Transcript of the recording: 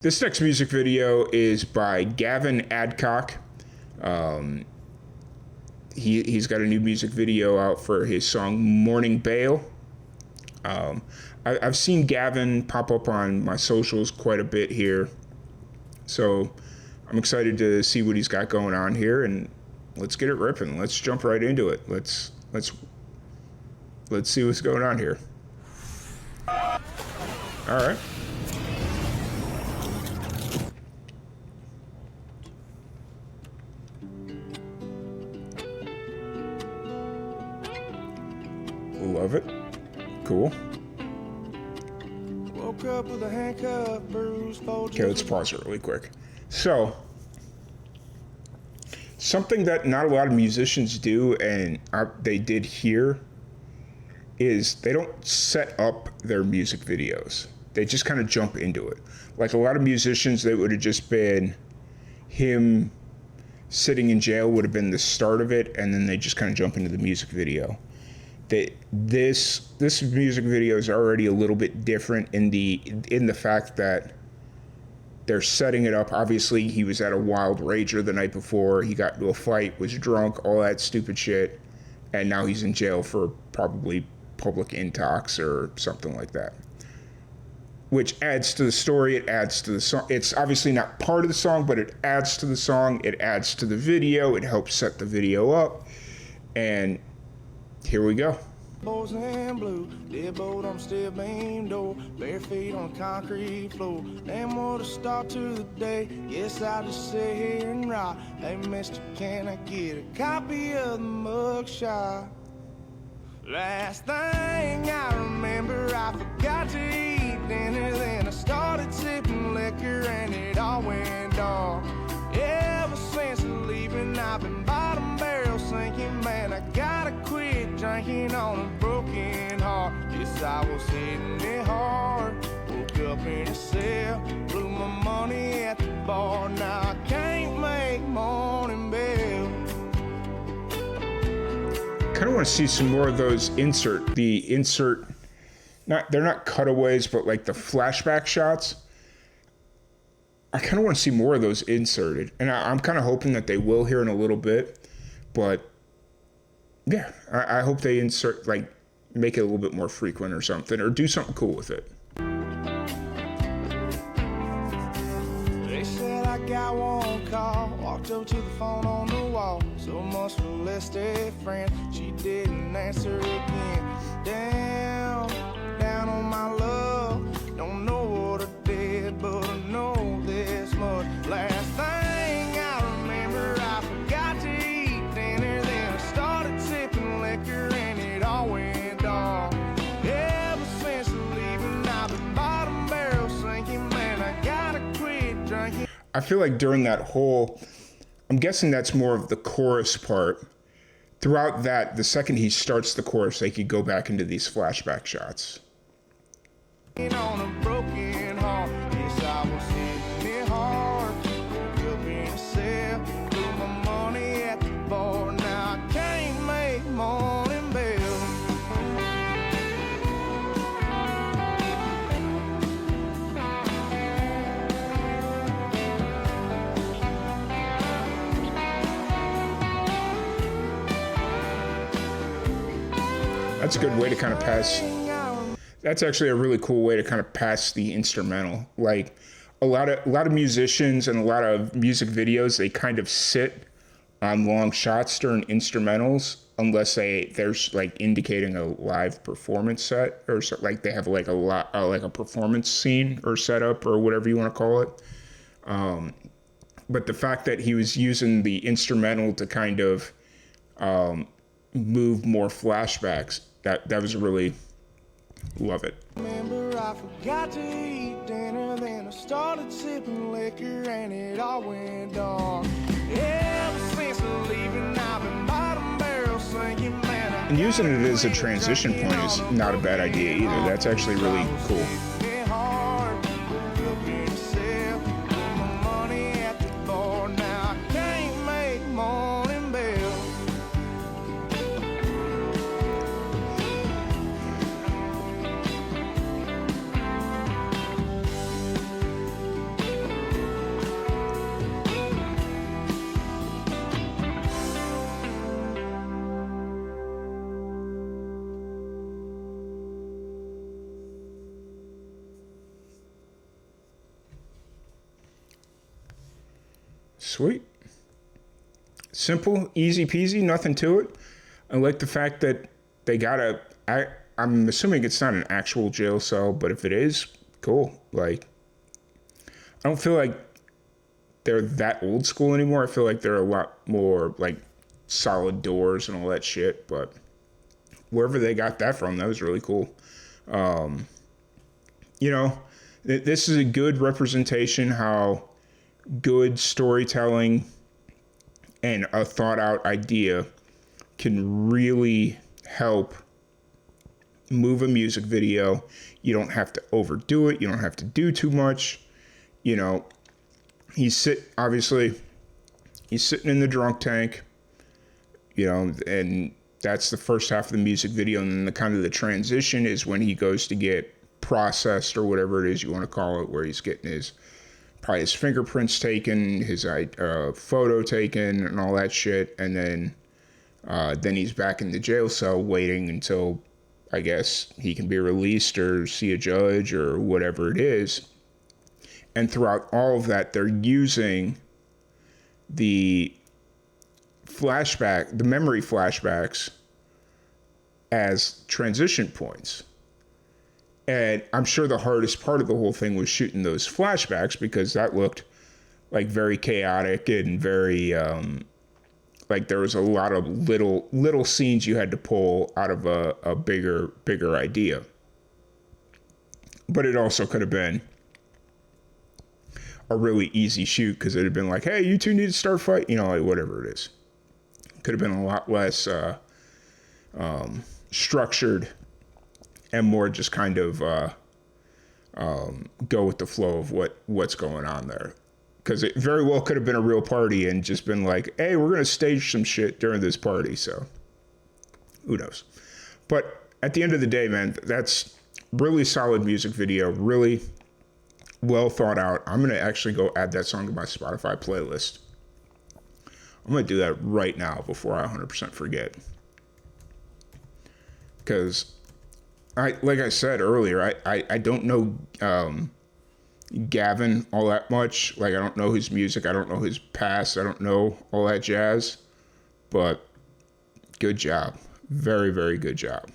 This next music video is by Gavin Adcock. He's got a new music video out for his song Morning Bail. I've seen Gavin pop up on my socials quite a bit here, so I'm excited to see what he's got going on here, and let's get it ripping. Let's jump right into it. Let's see what's going on here. All right. Love it. Cool. Woke up with a handcuff, bruise, okay, let's pause it really quick. So, something that not a lot of musicians do, and they did here, is they don't set up their music videos. They just kind of jump into it. Like a lot of musicians, they would have just been him sitting in jail would have been the start of it, and then they just kind of jump into the music video. This music video is already a little bit different in the fact that they're setting it up. Obviously, he was at a wild rager the night before. He got into a fight, was drunk, all that stupid shit, and now he's in jail for probably public intox or something like that. Which adds to the story. It adds to the song. It's obviously not part of the song, but it adds to the song. It adds to the video. It helps set the video up, and here we go. Boys in blue, deadbolt on steel beam door, bare feet on concrete floor. Damn, what a start to the day. Yes, I'll just sit here and rock. Hey, mister, can I get a copy of the mugshot? Last thing I remember, I forgot to eat dinner. Then I started sipping liquor and it all went dark. Ever since leaving, I've been bottom barrel sinking. Man, I gotta quit drinking on a broken heart. Yes, I was hitting it hard. Woke up in a cell, blew my money at the bar. Now I can't make morning bail. Kind of want to see some more of those they're not cutaways, but like the flashback shots. I kind of want to see more of those inserted, and I'm kind of hoping that they will here in a little bit, but yeah, I hope they make it a little bit more frequent or something, or do something cool with it. They said I got one call, walked up to the phone on the wall. So much for less a friend, she didn't answer again. Down on my love, don't know what I did, but I know this much. Last thing I remember, I forgot to eat dinner, then I started sipping liquor and it all went dark. Ever since leaving, I've been bottom barrel sinking. Man, I gotta quit drinking. I feel like during that whole, I'm guessing that's more of the chorus part. Throughout that, the second he starts the chorus, they could go back into these flashback shots. On a broken heart, yes, I was hitting it hard. Woke up in a cell, blew my money at the bar. Now I can't make morning bail. That's a good way to kind of pass. That's actually a really cool way to kind of pass the instrumental. Like a lot of musicians and a lot of music videos, they kind of sit on long shots during instrumentals unless there's like indicating a live performance set, or so, like they have like a performance scene or setup or whatever you want to call it. But the fact that he was using the instrumental to kind of move more flashbacks, that was really. Love it. Remember, I forgot to eat dinner, then I started sipping liquor and it all went dark. Ever since leaving, I've been bottom barrel sinking. Man, and using it as a transition point is not a bad idea either. That's actually really cool. Sweet. Simple, easy peasy, nothing to it. I like the fact that they got I'm assuming it's not an actual jail cell, but if it is, cool. Like, I don't feel like they're that old school anymore. I feel like they're a lot more like solid doors and all that shit, but wherever they got that from, that was really cool. You know, this is a good representation how good storytelling and a thought out idea can really help move a music video. You don't have to overdo it. You don't have to do too much. You know, he's sitting in the drunk tank, you know, and that's the first half of the music video. And then the kind of the transition is when he goes to get processed or whatever it is you want to call it, where he's getting probably his fingerprints taken, his photo taken and all that shit. And then he's back in the jail cell waiting until, I guess, he can be released or see a judge or whatever it is. And throughout all of that, they're using the memory flashbacks as transition points. And I'm sure the hardest part of the whole thing was shooting those flashbacks, because that looked like very chaotic and very like there was a lot of little scenes you had to pull out of a bigger idea. But it also could have been a really easy shoot, because it'd have been like, hey, you two need to start fight, you know, like whatever it is. Could have been a lot less structured and more just kind of go with the flow of what's going on there. Because it very well could have been a real party and just been like, hey, we're going to stage some shit during this party. So who knows? But at the end of the day, man, that's really solid music video, really well thought out. I'm going to actually go add that song to my Spotify playlist. I'm going to do that right now before I 100% forget. Because, like I said earlier, I don't know Gavin all that much. Like, I don't know his music. I don't know his past. I don't know all that jazz. But good job. Very, very good job.